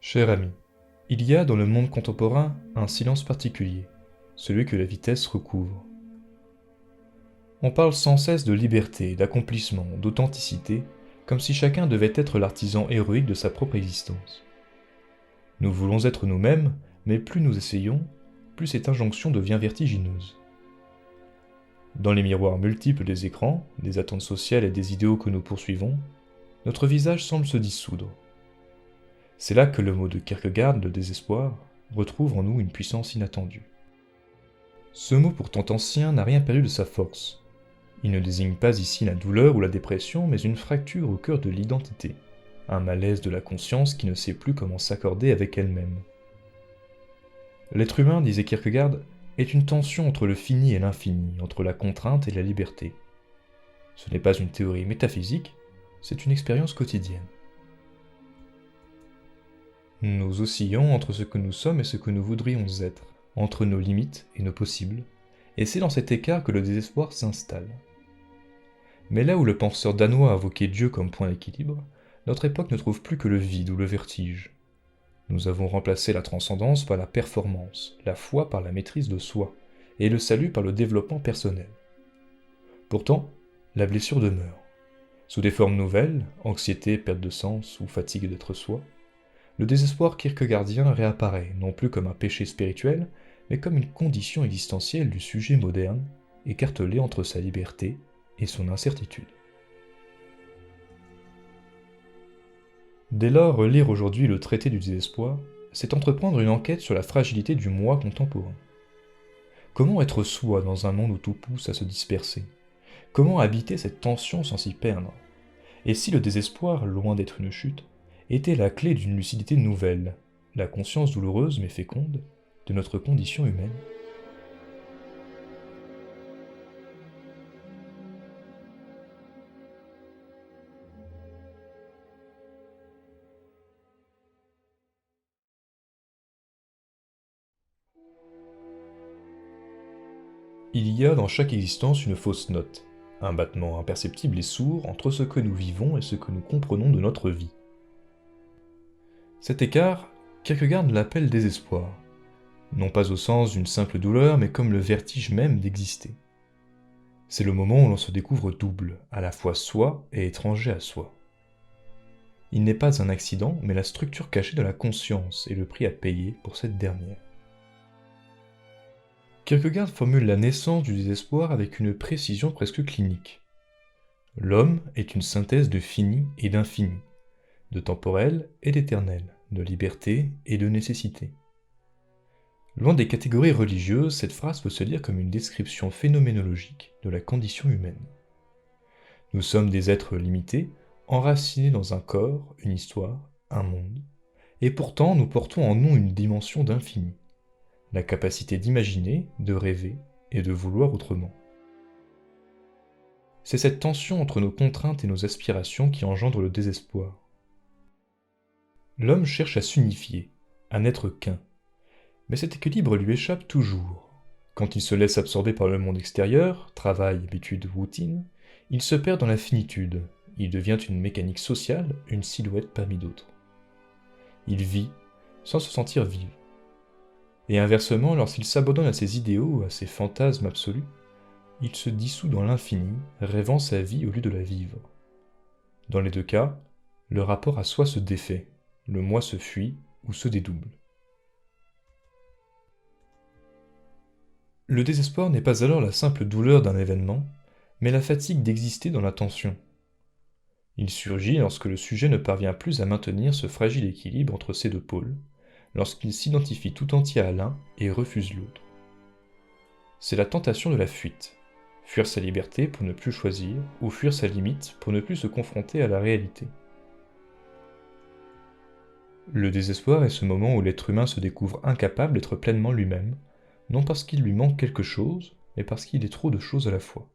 Cher ami, il y a dans le monde contemporain un silence particulier, celui que la vitesse recouvre. On parle sans cesse de liberté, d'accomplissement, d'authenticité, comme si chacun devait être l'artisan héroïque de sa propre existence. Nous voulons être nous-mêmes, mais plus nous essayons, plus cette injonction devient vertigineuse. Dans les miroirs multiples des écrans, des attentes sociales et des idéaux que nous poursuivons, notre visage semble se dissoudre. C'est là que le mot de Kierkegaard, le désespoir, retrouve en nous une puissance inattendue. Ce mot pourtant ancien n'a rien perdu de sa force. Il ne désigne pas ici la douleur ou la dépression, mais une fracture au cœur de l'identité, un malaise de la conscience qui ne sait plus comment s'accorder avec elle-même. L'être humain, disait Kierkegaard, est une tension entre le fini et l'infini, entre la contrainte et la liberté. Ce n'est pas une théorie métaphysique, c'est une expérience quotidienne. Nous oscillons entre ce que nous sommes et ce que nous voudrions être, entre nos limites et nos possibles, et c'est dans cet écart que le désespoir s'installe. Mais là où le penseur danois invoquait Dieu comme point d'équilibre, notre époque ne trouve plus que le vide ou le vertige. Nous avons remplacé la transcendance par la performance, la foi par la maîtrise de soi, et le salut par le développement personnel. Pourtant, la blessure demeure. Sous des formes nouvelles, anxiété, perte de sens ou fatigue d'être soi, le désespoir kierkegaardien réapparaît non plus comme un péché spirituel, mais comme une condition existentielle du sujet moderne, écartelé entre sa liberté et son incertitude. Dès lors, relire aujourd'hui le traité du désespoir, c'est entreprendre une enquête sur la fragilité du moi contemporain. Comment être soi dans un monde où tout pousse à se disperser? Comment habiter cette tension sans s'y perdre? Et si le désespoir, loin d'être une chute, était la clé d'une lucidité nouvelle, la conscience douloureuse mais féconde de notre condition humaine? Il y a dans chaque existence une fausse note, un battement imperceptible et sourd entre ce que nous vivons et ce que nous comprenons de notre vie. Cet écart, Kierkegaard l'appelle désespoir, non pas au sens d'une simple douleur, mais comme le vertige même d'exister. C'est le moment où l'on se découvre double, à la fois soi et étranger à soi. Il n'est pas un accident, mais la structure cachée de la conscience et le prix à payer pour cette dernière. Kierkegaard formule la naissance du désespoir avec une précision presque clinique. L'homme est une synthèse de fini et d'infini, de temporel et d'éternel, de liberté et de nécessité. Loin des catégories religieuses, cette phrase peut se lire comme une description phénoménologique de la condition humaine. Nous sommes des êtres limités, enracinés dans un corps, une histoire, un monde, et pourtant nous portons en nous une dimension d'infini, la capacité d'imaginer, de rêver et de vouloir autrement. C'est cette tension entre nos contraintes et nos aspirations qui engendre le désespoir. L'homme cherche à s'unifier, à n'être qu'un. Mais cet équilibre lui échappe toujours. Quand il se laisse absorber par le monde extérieur, travail, habitude, routine, il se perd dans la finitude, il devient une mécanique sociale, une silhouette parmi d'autres. Il vit sans se sentir vivre. Et inversement, lorsqu'il s'abandonne à ses idéaux, à ses fantasmes absolus, il se dissout dans l'infini, rêvant sa vie au lieu de la vivre. Dans les deux cas, le rapport à soi se défait, le moi se fuit ou se dédouble. Le désespoir n'est pas alors la simple douleur d'un événement, mais la fatigue d'exister dans la tension. Il surgit lorsque le sujet ne parvient plus à maintenir ce fragile équilibre entre ces deux pôles, lorsqu'il s'identifie tout entier à l'un et refuse l'autre. C'est la tentation de la fuite, fuir sa liberté pour ne plus choisir, ou fuir sa limite pour ne plus se confronter à la réalité. Le désespoir est ce moment où l'être humain se découvre incapable d'être pleinement lui-même, non parce qu'il lui manque quelque chose, mais parce qu'il est trop de choses à la fois.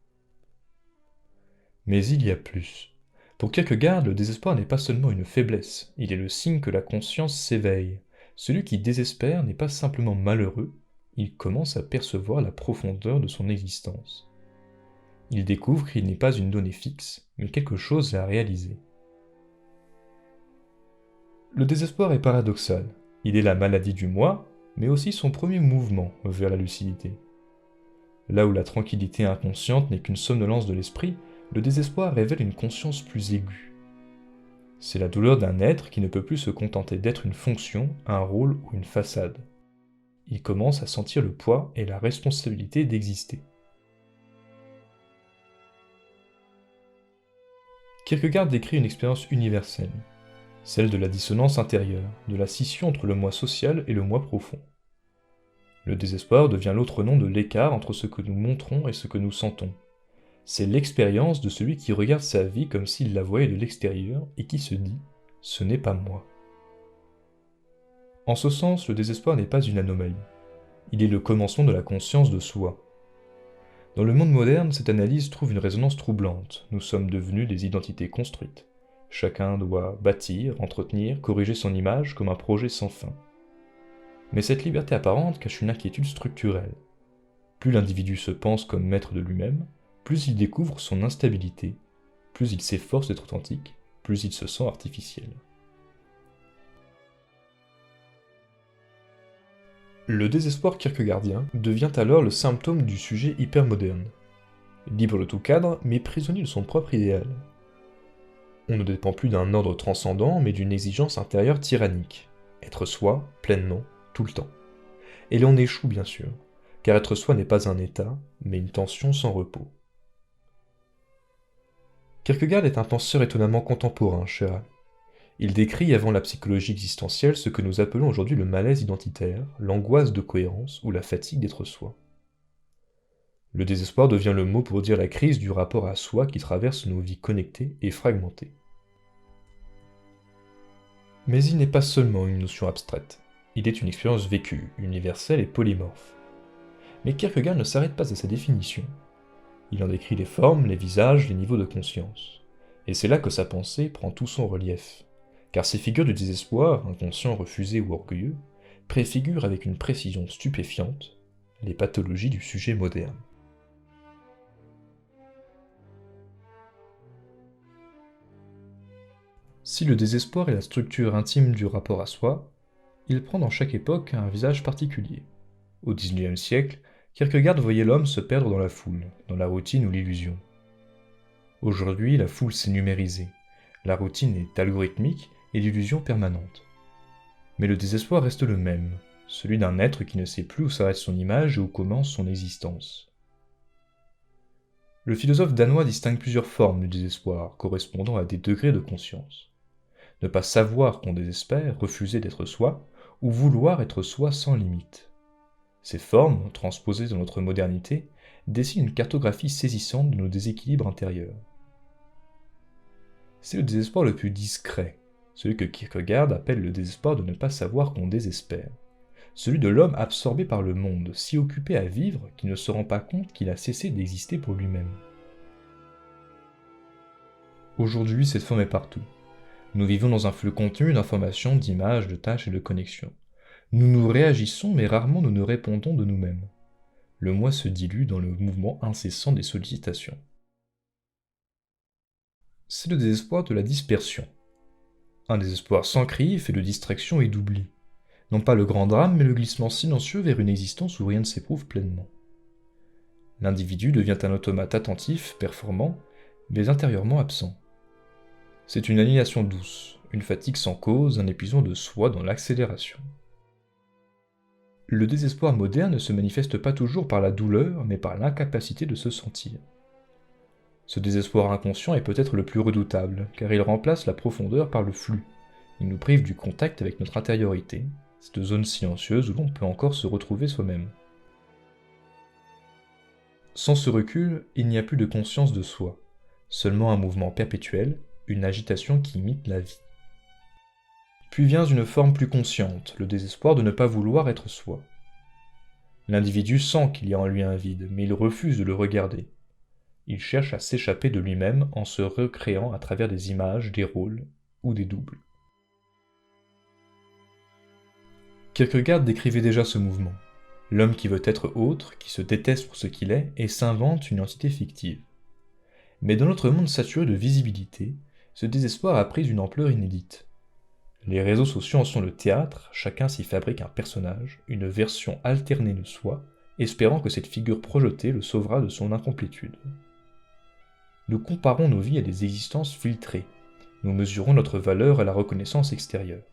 Mais il y a plus. Pour Kierkegaard, le désespoir n'est pas seulement une faiblesse, il est le signe que la conscience s'éveille. Celui qui désespère n'est pas simplement malheureux, il commence à percevoir la profondeur de son existence. Il découvre qu'il n'est pas une donnée fixe, mais quelque chose à réaliser. Le désespoir est paradoxal. Il est la maladie du moi, mais aussi son premier mouvement vers la lucidité. Là où la tranquillité inconsciente n'est qu'une somnolence de l'esprit, le désespoir révèle une conscience plus aiguë. C'est la douleur d'un être qui ne peut plus se contenter d'être une fonction, un rôle ou une façade. Il commence à sentir le poids et la responsabilité d'exister. Kierkegaard décrit une expérience universelle, celle de la dissonance intérieure, de la scission entre le moi social et le moi profond. Le désespoir devient l'autre nom de l'écart entre ce que nous montrons et ce que nous sentons. C'est l'expérience de celui qui regarde sa vie comme s'il la voyait de l'extérieur et qui se dit « ce n'est pas moi ». En ce sens, le désespoir n'est pas une anomalie. Il est le commencement de la conscience de soi. Dans le monde moderne, cette analyse trouve une résonance troublante. Nous sommes devenus des identités construites. Chacun doit bâtir, entretenir, corriger son image comme un projet sans fin. Mais cette liberté apparente cache une inquiétude structurelle. Plus l'individu se pense comme maître de lui-même, plus il découvre son instabilité, plus il s'efforce d'être authentique, plus il se sent artificiel. Le désespoir kierkegaardien devient alors le symptôme du sujet hypermoderne. Libre de tout cadre, mais prisonnier de son propre idéal. On ne dépend plus d'un ordre transcendant, mais d'une exigence intérieure tyrannique. Être soi, pleinement, tout le temps. Et l'on échoue bien sûr, car être soi n'est pas un état, mais une tension sans repos. Kierkegaard est un penseur étonnamment contemporain, cher. Il décrit avant la psychologie existentielle ce que nous appelons aujourd'hui le malaise identitaire, l'angoisse de cohérence ou la fatigue d'être soi. Le désespoir devient le mot pour dire la crise du rapport à soi qui traverse nos vies connectées et fragmentées. Mais il n'est pas seulement une notion abstraite, il est une expérience vécue, universelle et polymorphe. Mais Kierkegaard ne s'arrête pas à sa définition. Il en décrit les formes, les visages, les niveaux de conscience. Et c'est là que sa pensée prend tout son relief. Car ces figures du désespoir, inconscient, refusé ou orgueilleux, préfigurent avec une précision stupéfiante les pathologies du sujet moderne. Si le désespoir est la structure intime du rapport à soi, il prend dans chaque époque un visage particulier. Au XIXe siècle, Kierkegaard voyait l'homme se perdre dans la foule, dans la routine ou l'illusion. Aujourd'hui, la foule s'est numérisée, la routine est algorithmique et l'illusion permanente. Mais le désespoir reste le même, celui d'un être qui ne sait plus où s'arrête son image et où commence son existence. Le philosophe danois distingue plusieurs formes du désespoir, correspondant à des degrés de conscience. Ne pas savoir qu'on désespère, refuser d'être soi, ou vouloir être soi sans limite. Ces formes, transposées dans notre modernité, dessinent une cartographie saisissante de nos déséquilibres intérieurs. C'est le désespoir le plus discret, celui que Kierkegaard appelle le désespoir de ne pas savoir qu'on désespère, celui de l'homme absorbé par le monde, si occupé à vivre qu'il ne se rend pas compte qu'il a cessé d'exister pour lui-même. Aujourd'hui, cette forme est partout. Nous vivons dans un flux continu d'informations, d'images, de tâches et de connexions. Nous nous réagissons, mais rarement nous nous répondons de nous-mêmes. Le moi se dilue dans le mouvement incessant des sollicitations. C'est le désespoir de la dispersion. Un désespoir sans cri, fait de distraction et d'oubli. Non pas le grand drame, mais le glissement silencieux vers une existence où rien ne s'éprouve pleinement. L'individu devient un automate attentif, performant, mais intérieurement absent. C'est une aliénation douce, une fatigue sans cause, un épuisement de soi dans l'accélération. Le désespoir moderne ne se manifeste pas toujours par la douleur, mais par l'incapacité de se sentir. Ce désespoir inconscient est peut-être le plus redoutable, car il remplace la profondeur par le flux. Il nous prive du contact avec notre intériorité, cette zone silencieuse où l'on peut encore se retrouver soi-même. Sans ce recul, il n'y a plus de conscience de soi, seulement un mouvement perpétuel, une agitation qui imite la vie. Puis vient une forme plus consciente, le désespoir de ne pas vouloir être soi. L'individu sent qu'il y a en lui un vide, mais il refuse de le regarder. Il cherche à s'échapper de lui-même en se recréant à travers des images, des rôles ou des doubles. Kierkegaard décrivait déjà ce mouvement. L'homme qui veut être autre, qui se déteste pour ce qu'il est, et s'invente une entité fictive. Mais dans notre monde saturé de visibilité, ce désespoir a pris une ampleur inédite. Les réseaux sociaux en sont le théâtre, chacun s'y fabrique un personnage, une version alternée de soi, espérant que cette figure projetée le sauvera de son incomplétude. Nous comparons nos vies à des existences filtrées. Nous mesurons notre valeur à la reconnaissance extérieure.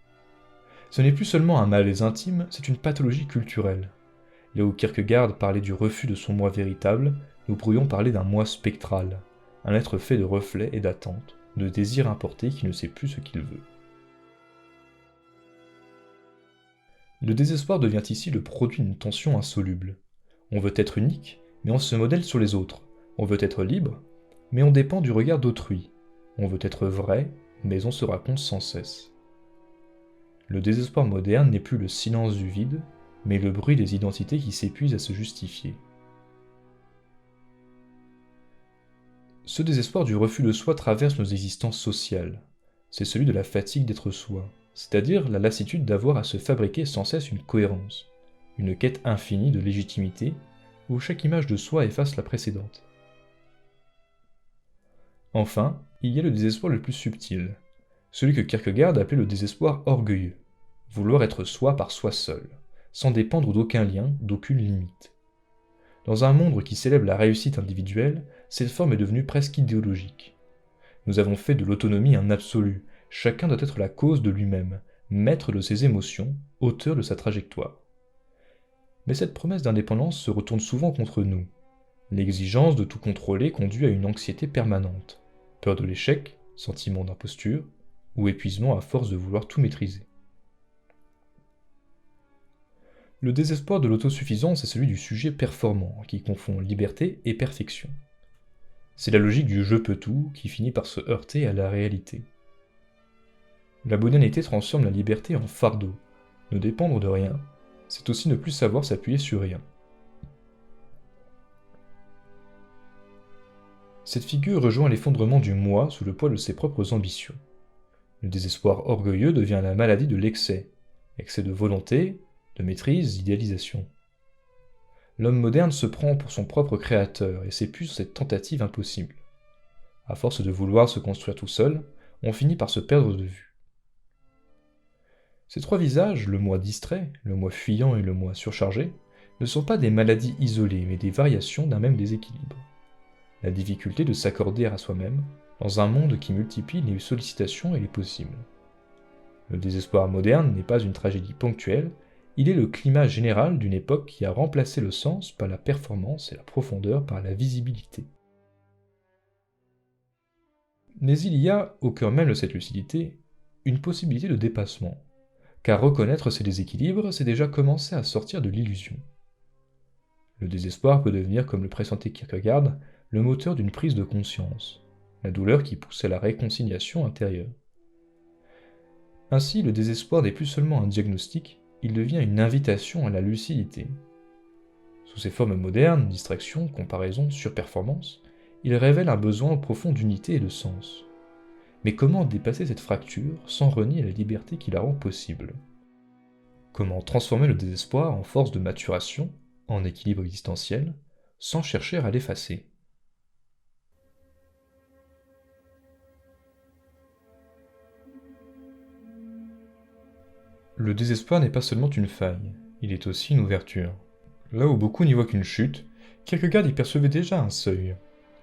Ce n'est plus seulement un malaise intime, c'est une pathologie culturelle. Là où Kierkegaard parlait du refus de son moi véritable, nous pourrions parler d'un moi spectral, un être fait de reflets et d'attentes, de désirs importés qui ne sait plus ce qu'il veut. Le désespoir devient ici le produit d'une tension insoluble. On veut être unique, mais on se modèle sur les autres. On veut être libre, mais on dépend du regard d'autrui. On veut être vrai, mais on se raconte sans cesse. Le désespoir moderne n'est plus le silence du vide, mais le bruit des identités qui s'épuisent à se justifier. Ce désespoir du refus de soi traverse nos existences sociales. C'est celui de la fatigue d'être soi, c'est-à-dire la lassitude d'avoir à se fabriquer sans cesse une cohérence, une quête infinie de légitimité, où chaque image de soi efface la précédente. Enfin, il y a le désespoir le plus subtil, celui que Kierkegaard appelait le désespoir orgueilleux, vouloir être soi par soi seul, sans dépendre d'aucun lien, d'aucune limite. Dans un monde qui célèbre la réussite individuelle, cette forme est devenue presque idéologique. Nous avons fait de l'autonomie un absolu, chacun doit être la cause de lui-même, maître de ses émotions, auteur de sa trajectoire. Mais cette promesse d'indépendance se retourne souvent contre nous. L'exigence de tout contrôler conduit à une anxiété permanente, peur de l'échec, sentiment d'imposture, ou épuisement à force de vouloir tout maîtriser. Le désespoir de l'autosuffisance est celui du sujet performant, qui confond liberté et perfection. C'est la logique du je peux tout qui finit par se heurter à la réalité. La modernité transforme la liberté en fardeau. Ne dépendre de rien, c'est aussi ne plus savoir s'appuyer sur rien. Cette figure rejoint l'effondrement du moi sous le poids de ses propres ambitions. Le désespoir orgueilleux devient la maladie de l'excès, excès de volonté, de maîtrise, d'idéalisation. L'homme moderne se prend pour son propre créateur et s'épuise sur cette tentative impossible. À force de vouloir se construire tout seul, on finit par se perdre de vue. Ces trois visages, le moi distrait, le moi fuyant et le moi surchargé, ne sont pas des maladies isolées mais des variations d'un même déséquilibre. La difficulté de s'accorder à soi-même, dans un monde qui multiplie les sollicitations et les possibles. Le désespoir moderne n'est pas une tragédie ponctuelle, il est le climat général d'une époque qui a remplacé le sens par la performance et la profondeur par la visibilité. Mais il y a, au cœur même de cette lucidité, une possibilité de dépassement, car reconnaître ces déséquilibres, c'est déjà commencer à sortir de l'illusion. Le désespoir peut devenir, comme le pressentait Kierkegaard, le moteur d'une prise de conscience, la douleur qui pousse à la réconciliation intérieure. Ainsi, le désespoir n'est plus seulement un diagnostic, il devient une invitation à la lucidité. Sous ses formes modernes, distraction, comparaison, surperformance, il révèle un besoin profond d'unité et de sens. Mais comment dépasser cette fracture sans renier la liberté qui la rend possible? Comment transformer le désespoir en force de maturation, en équilibre existentiel, sans chercher à l'effacer? Le désespoir n'est pas seulement une faille, il est aussi une ouverture. Là où beaucoup n'y voient qu'une chute, Kierkegaard y percevait déjà un seuil,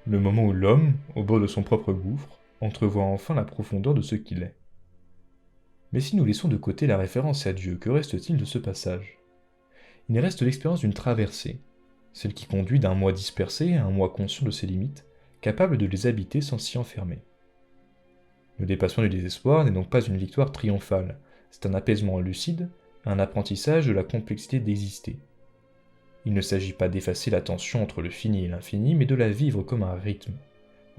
le moment où l'homme, au bord de son propre gouffre, entrevoit enfin la profondeur de ce qu'il est. Mais si nous laissons de côté la référence à Dieu, que reste-t-il de ce passage? Il reste l'expérience d'une traversée, celle qui conduit d'un moi dispersé à un moi conscient de ses limites, capable de les habiter sans s'y enfermer. Le dépassement du désespoir n'est donc pas une victoire triomphale, c'est un apaisement lucide, un apprentissage de la complexité d'exister. Il ne s'agit pas d'effacer la tension entre le fini et l'infini, mais de la vivre comme un rythme,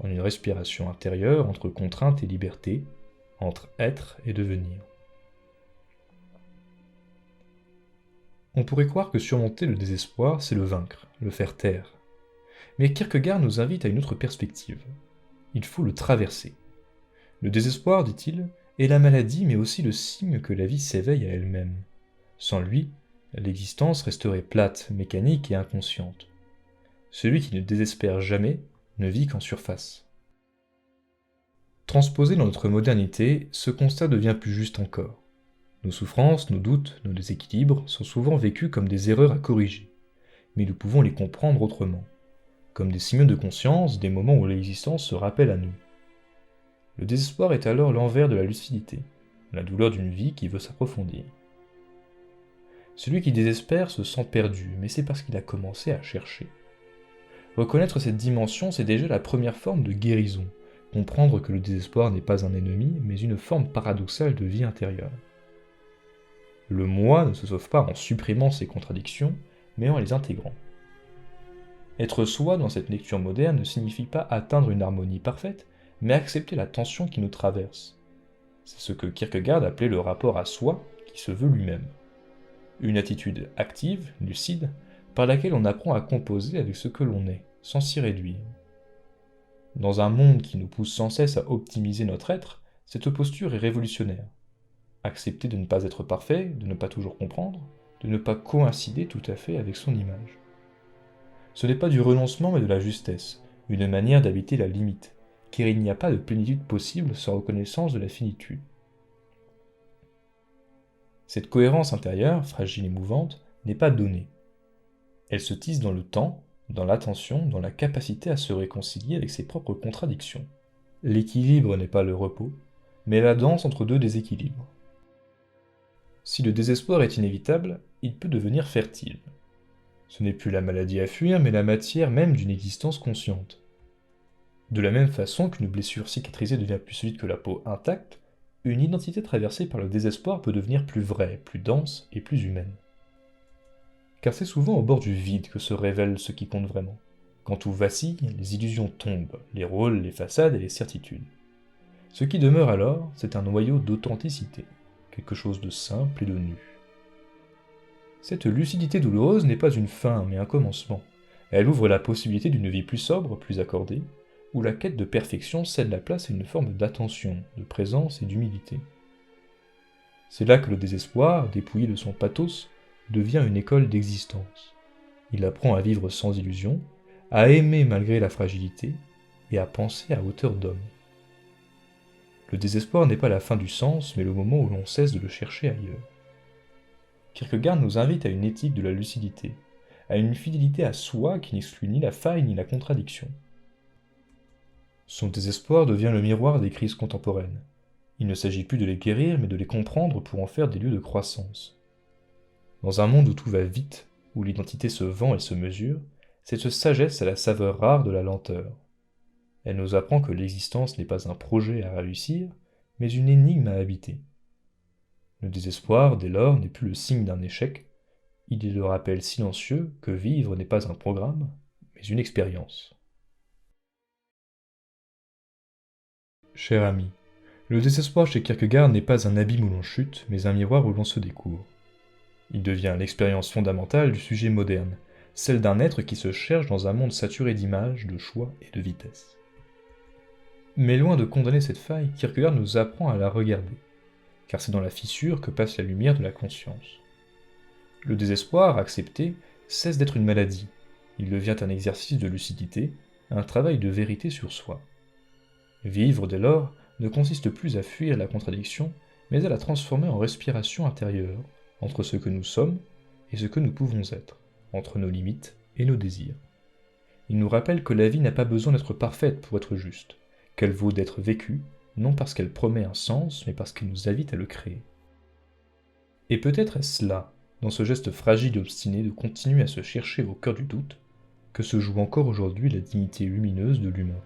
en une respiration intérieure entre contrainte et liberté, entre être et devenir. On pourrait croire que surmonter le désespoir, c'est le vaincre, le faire taire. Mais Kierkegaard nous invite à une autre perspective. Il faut le traverser. Le désespoir, dit-il, est la maladie mais aussi le signe que la vie s'éveille à elle-même. Sans lui, l'existence resterait plate, mécanique et inconsciente. Celui qui ne désespère jamais ne vit qu'en surface. Transposé dans notre modernité, ce constat devient plus juste encore. Nos souffrances, nos doutes, nos déséquilibres sont souvent vécus comme des erreurs à corriger, mais nous pouvons les comprendre autrement, comme des signaux de conscience, des moments où l'existence se rappelle à nous. Le désespoir est alors l'envers de la lucidité, la douleur d'une vie qui veut s'approfondir. Celui qui désespère se sent perdu, mais c'est parce qu'il a commencé à chercher. Reconnaître cette dimension, c'est déjà la première forme de guérison, comprendre que le désespoir n'est pas un ennemi, mais une forme paradoxale de vie intérieure. Le moi ne se sauve pas en supprimant ses contradictions, mais en les intégrant. Être soi dans cette lecture moderne ne signifie pas atteindre une harmonie parfaite, mais accepter la tension qui nous traverse. C'est ce que Kierkegaard appelait le rapport à soi qui se veut lui-même. Une attitude active, lucide, par laquelle on apprend à composer avec ce que l'on est, sans s'y réduire. Dans un monde qui nous pousse sans cesse à optimiser notre être, cette posture est révolutionnaire. Accepter de ne pas être parfait, de ne pas toujours comprendre, de ne pas coïncider tout à fait avec son image. Ce n'est pas du renoncement mais de la justesse, une manière d'habiter la limite, car il n'y a pas de plénitude possible sans reconnaissance de la finitude. Cette cohérence intérieure, fragile et mouvante, n'est pas donnée. Elle se tisse dans le temps, dans l'attention, dans la capacité à se réconcilier avec ses propres contradictions. L'équilibre n'est pas le repos, mais la danse entre deux déséquilibres. Si le désespoir est inévitable, il peut devenir fertile. Ce n'est plus la maladie à fuir, mais la matière même d'une existence consciente. De la même façon qu'une blessure cicatrisée devient plus solide que la peau intacte, une identité traversée par le désespoir peut devenir plus vraie, plus dense et plus humaine. Car c'est souvent au bord du vide que se révèle ce qui compte vraiment. Quand tout vacille, les illusions tombent, les rôles, les façades et les certitudes. Ce qui demeure alors, c'est un noyau d'authenticité, quelque chose de simple et de nu. Cette lucidité douloureuse n'est pas une fin, mais un commencement. Elle ouvre la possibilité d'une vie plus sobre, plus accordée, où la quête de perfection cède la place à une forme d'attention, de présence et d'humilité. C'est là que le désespoir, dépouillé de son pathos, devient une école d'existence. Il apprend à vivre sans illusion, à aimer malgré la fragilité, et à penser à hauteur d'homme. Le désespoir n'est pas la fin du sens, mais le moment où l'on cesse de le chercher ailleurs. Kierkegaard nous invite à une éthique de la lucidité, à une fidélité à soi qui n'exclut ni la faille ni la contradiction. Son désespoir devient le miroir des crises contemporaines. Il ne s'agit plus de les guérir, mais de les comprendre pour en faire des lieux de croissance. Dans un monde où tout va vite, où l'identité se vend et se mesure, cette sagesse a la saveur rare de la lenteur. Elle nous apprend que l'existence n'est pas un projet à réussir, mais une énigme à habiter. Le désespoir, dès lors, n'est plus le signe d'un échec, il est le rappel silencieux que vivre n'est pas un programme, mais une expérience. Cher ami, le désespoir chez Kierkegaard n'est pas un abîme où l'on chute, mais un miroir où l'on se découvre. Il devient l'expérience fondamentale du sujet moderne, celle d'un être qui se cherche dans un monde saturé d'images, de choix et de vitesse. Mais loin de condamner cette faille, Kierkegaard nous apprend à la regarder, car c'est dans la fissure que passe la lumière de la conscience. Le désespoir, accepté, cesse d'être une maladie, il devient un exercice de lucidité, un travail de vérité sur soi. Vivre, dès lors, ne consiste plus à fuir la contradiction, mais à la transformer en respiration intérieure, entre ce que nous sommes et ce que nous pouvons être, entre nos limites et nos désirs. Il nous rappelle que la vie n'a pas besoin d'être parfaite pour être juste, qu'elle vaut d'être vécue, non parce qu'elle promet un sens, mais parce qu'elle nous invite à le créer. Et peut-être est-ce là, dans ce geste fragile et obstiné de continuer à se chercher au cœur du doute, que se joue encore aujourd'hui la dignité lumineuse de l'humain.